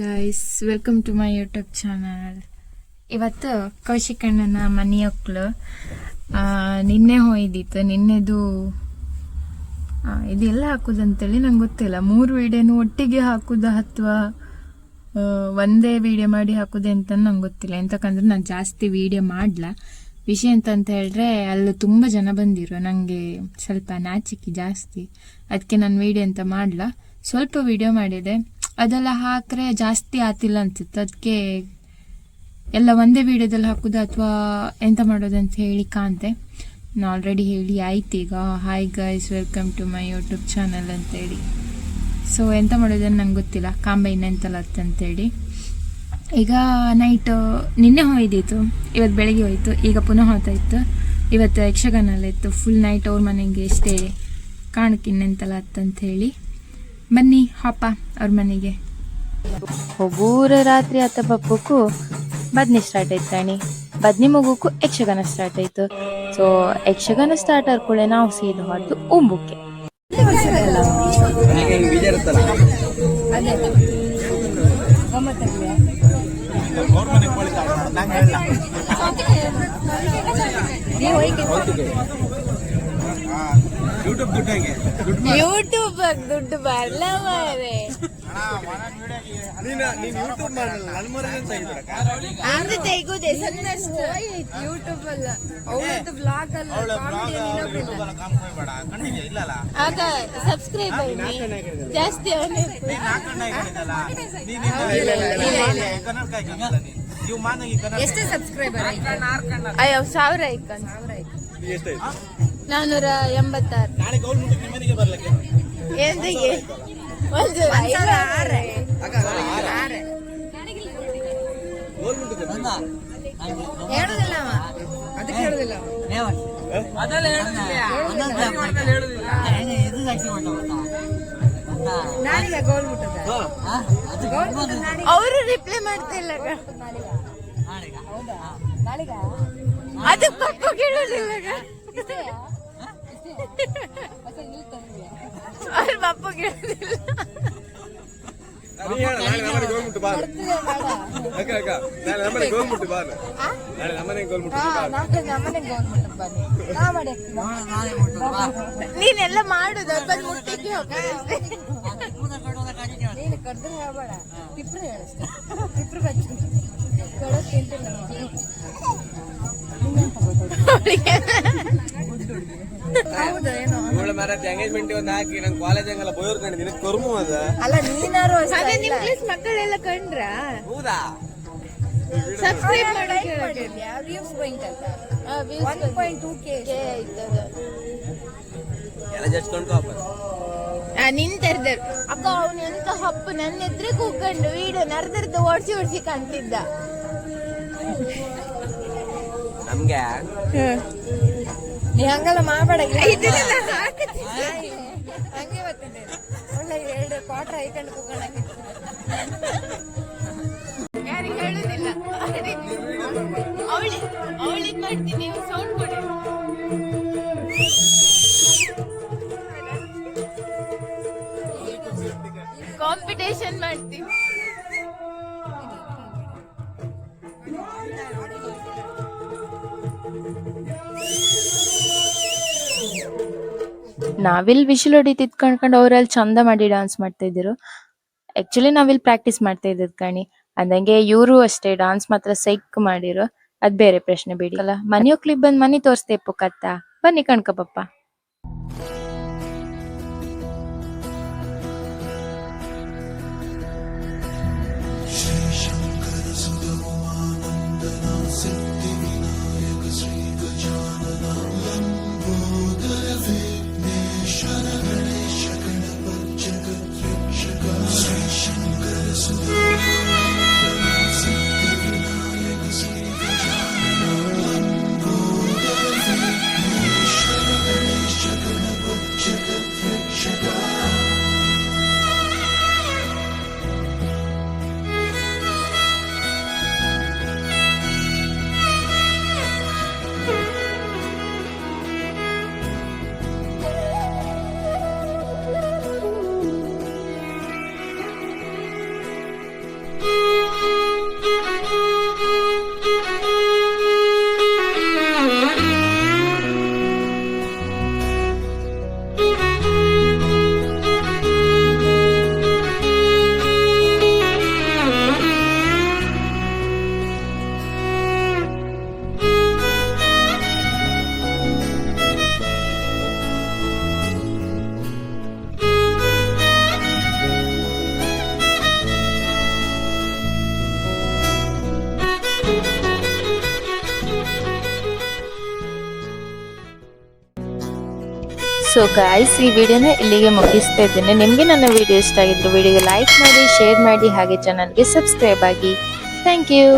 Guys, welcome to my YouTube channel. ಇವತ್ತು ಕೌಶಿಕ್ ಅಣ್ಣನ ಮನೆಯೊಕ್ಳು ನಿನ್ನೆ ಹೋಯ್ದಿತ್ತು. ನಿನ್ನೆದು ಇದೆಲ್ಲ ಹಾಕುದಂತೇಳಿ ನಂಗೆ ಗೊತ್ತಿಲ್ಲ. 3 ವಿಡಿಯೋನು ಒಟ್ಟಿಗೆ ಹಾಕುದ ಅಥವಾ ಒಂದೇ ವಿಡಿಯೋ ಮಾಡಿ ಹಾಕುದೆ ಅಂತ ನಂಗೆ ಗೊತ್ತಿಲ್ಲ. ಎಂತಕ್ಕಂದ್ರೆ ನಾನು ಜಾಸ್ತಿ ವಿಡಿಯೋ ಮಾಡಲ. ವಿಷಯ ಎಂತಂತ ಹೇಳಿದ್ರೆ, ಅಲ್ಲಿ ತುಂಬ ಜನ ಬಂದಿರು. ನನಗೆ ಸ್ವಲ್ಪ ನಾಚಿಕೆ ಜಾಸ್ತಿ, ಅದಕ್ಕೆ ನಾನು ವಿಡಿಯೋ ಅಂತ ಮಾಡಲ. ಸ್ವಲ್ಪ ವಿಡಿಯೋ ಮಾಡಿದೆ, ಅದೆಲ್ಲ ಹಾಕ್ರೆ ಜಾಸ್ತಿ ಆತಿಲ್ಲ ಅನ್ಸುತ್ತೆ. ಅದಕ್ಕೆ ಎಲ್ಲ ಒಂದೇ ವಿಡಿಯೋದಲ್ಲಿ ಹಾಕುದು ಅಥವಾ ಎಂತ ಮಾಡೋದಂತ ಹೇಳಿ ಕಾಂತೆ. ನಾನು ಆಲ್ರೆಡಿ ಹೇಳಿ ಆಯ್ತು. ಈಗ hi guys, welcome to my YouTube channel ಅಂತೇಳಿ. ಸೊ ಎಂತ ಮಾಡೋದನ್ನು ನಂಗೆ ಗೊತ್ತಿಲ್ಲ, ಕಾಂಬೈನ್ ಎಂತಲ್ಲ ಅಂತೇಳಿ. ಈಗ ನೈಟ್ ನಿನ್ನೆ ಹೋಯ್ದಿತ್ತು, ಇವತ್ತು ಬೆಳಗ್ಗೆ ಹೋಯ್ತು, ಈಗ ಪುನಃ ಹೋಗ್ತಾಯಿತ್ತು. ಇವತ್ತು ಯಕ್ಷಗಾನ ಎಲ್ಲ ಇತ್ತು. ಫುಲ್ ನೈಟ್ ಅವ್ರ ಮನೆಗೆ ಎಷ್ಟೇ ಕಾಣಕ್ಕಿನ್ನೆಂತಲ್ಲ ಅಂತಂಥೇಳಿ. ಬನ್ನಿ ಹಪ್ಪ ಅವ್ರ ಮನೆಗೆ ಒಬ್ಬೂರ ರಾತ್ರಿ ಆತ ಬಪ್ಪಕ್ಕೂ ಬದ್ನಿ ಸ್ಟಾರ್ಟ್ ಆಯ್ತಾಣಿ. ಬದ್ನಿ ಮಗುಕ್ಕೂ ಯಕ್ಷಗಾನ ಸ್ಟಾರ್ಟ್ ಆಯ್ತು. ಸೊ ಯಕ್ಷಗಾನ ಸ್ಟಾರ್ಟ್ ಆದ್ಕೂಳೆ ನಾವು ಸೀದಾ ಹೊತ್ತು ಉಂಬುಕ್ಕೆ. ಯೂಟ್ಯೂಬ್ ದುಡ್ಡು ಬರಲ ಮಾರೆ. ತೆಗುದೆ ಯೂಟ್ಯೂಬ್ ಅಲ್ಲ, ಅವಳದ್ದು ಬ್ಲಾಗ್ ಅಲ್ಲ, ಆಗ ಸಬ್ಸ್ಕ್ರೈಬ್ ಜಾಸ್ತಿ. ಎಷ್ಟು ಸಬ್ಸ್ಕ್ರೈಬರ್? ಅಯ್ಯೋ 1000 ಐಕನ್. 486. ಎಂದಿಗೆ ಅವರು ರಿಪ್ಲೈ ಮಾಡ್ತಾ ಇಲ್ಲ. ಅದು ಪಪ್ಪ ಕೇಳೋದಿಲ್ಲ. ಅವ್ರ ಪಪ್ಪ ಕೇಳೋದಿಲ್ಲ. ನೀನೆಲ್ಲ ಮಾಡುದು ಮುಟ್ಟಿಗೆ ಎಂಗೇಜ್ಮೆಂಟ್ ಒಂದು ಹಾಕಿ ನನ್ ಕಾಲೇಜ್ ಹಂಗಲ್ಲ ಬೋರ್ ಕಂಡು ನಿನಗೆ ಕೊರ್ಮು ಅದ ಅಲ್ಲ. ನೀನಾರು ಇಂಗ್ಲಿಷ್ ಮಕ್ಕಳೆಲ್ಲ ಕಂಡ್ರ? ಹೌದಾ? ಸಬ್ಸ್ಕ್ರೈಬ್ ಮಾಡಿ. ವ್ಯೂಸ್ ಪಾಯಿಂಟ್ ಅಂತ 1.2k ಆಯ್ತದ. ಎಲ್ಲ ಜಸ್ಟ್ ಕೊಂಡು ನಿನ್ ತೆರೆದರು ಅಕ್ಕ. ಅವನು ಎಂತ ಹಪ್ಪು ನನ್ನ ಎದ್ರೆ ಕೂಕೊಂಡು ವಿಡಿಯೋ ನರ್ದರ್ದು ಓಡಿಸಿ ಕಾಣ್ತಿದ್ದ. ನಮ್ಗೆ ನೀ ಹಂಗೆಲ್ಲ ಮಾಡಬೇಡ. ಹಂಗೆ ಬರ್ತದೆ. ಒಳ್ಳೆ 2 ಕ್ವಾರ್ಟರ್ ಐಕೊಂಡು ಕೂತ್ಕೊಂಡಾಗಿತ್ತು. ಯಾರಿಗೆ ಹೇಳುದಿಲ್ಲ. ಅವಳಿಗೆ ಮಾಡ್ತೀನಿ, ನೀವು ಸೌಂಡ್ ಕೊಡಿ. ಕಾಂಪಿಟೇಷನ್ ಮಾಡ್ತೀನಿ. ನಾವಿಲ್ಲಿ ವಿಶಲ್ ಹೊಡಿತಿದ್ ಕಣ್ಕೊಂಡು ಅವ್ರಲ್ಲಿ ಚಂದ ಮಾಡಿ ಡಾನ್ಸ್ ಮಾಡ್ತಾ ಇದ್ರು. ಆಕ್ಚುಲಿ ನಾವಿಲ್ಲಿ ಪ್ರಾಕ್ಟೀಸ್ ಮಾಡ್ತಾ ಇದ್ದದ್ ಕಣಿ. ಅಂದಂಗೆ ಇವರು ಅಷ್ಟೇ ಡಾನ್ಸ್ ಮಾತ್ರ ಸೈಕ್ ಮಾಡಿರು. ಅದ್ ಬೇರೆ ಪ್ರಶ್ನೆ ಬಿಡಿ. ಅಲ್ಲ ಮನೆಯೊಕ್ಲಿಗ್ ಬಂದ್ ಮನಿ ತೋರಿಸ್ತೇ ಪುಕ್ಕತ್ತ. ಬನ್ನಿ ಕಣ್ಕ ಪಪ್ಪ. ಸೊ ಗಾಯ್ಸ್, ಈ ವಿಡಿಯೋನ ಇಲ್ಲಿಗೆ ಮುಗಿಸ್ತಾ ಇದ್ದೇನೆ. ನಿಮಗೆ ನನ್ನ ವಿಡಿಯೋ ಇಷ್ಟ ಆಗಿದ್ರು ವಿಡಿಯೋಗೆ ಲೈಕ್ ಮಾಡಿ, ಶೇರ್ ಮಾಡಿ, ಹಾಗೆ ಚಾನಲ್ಗೆ ಸಬ್ಸ್ಕ್ರೈಬ್ ಆಗಿ. Thank you.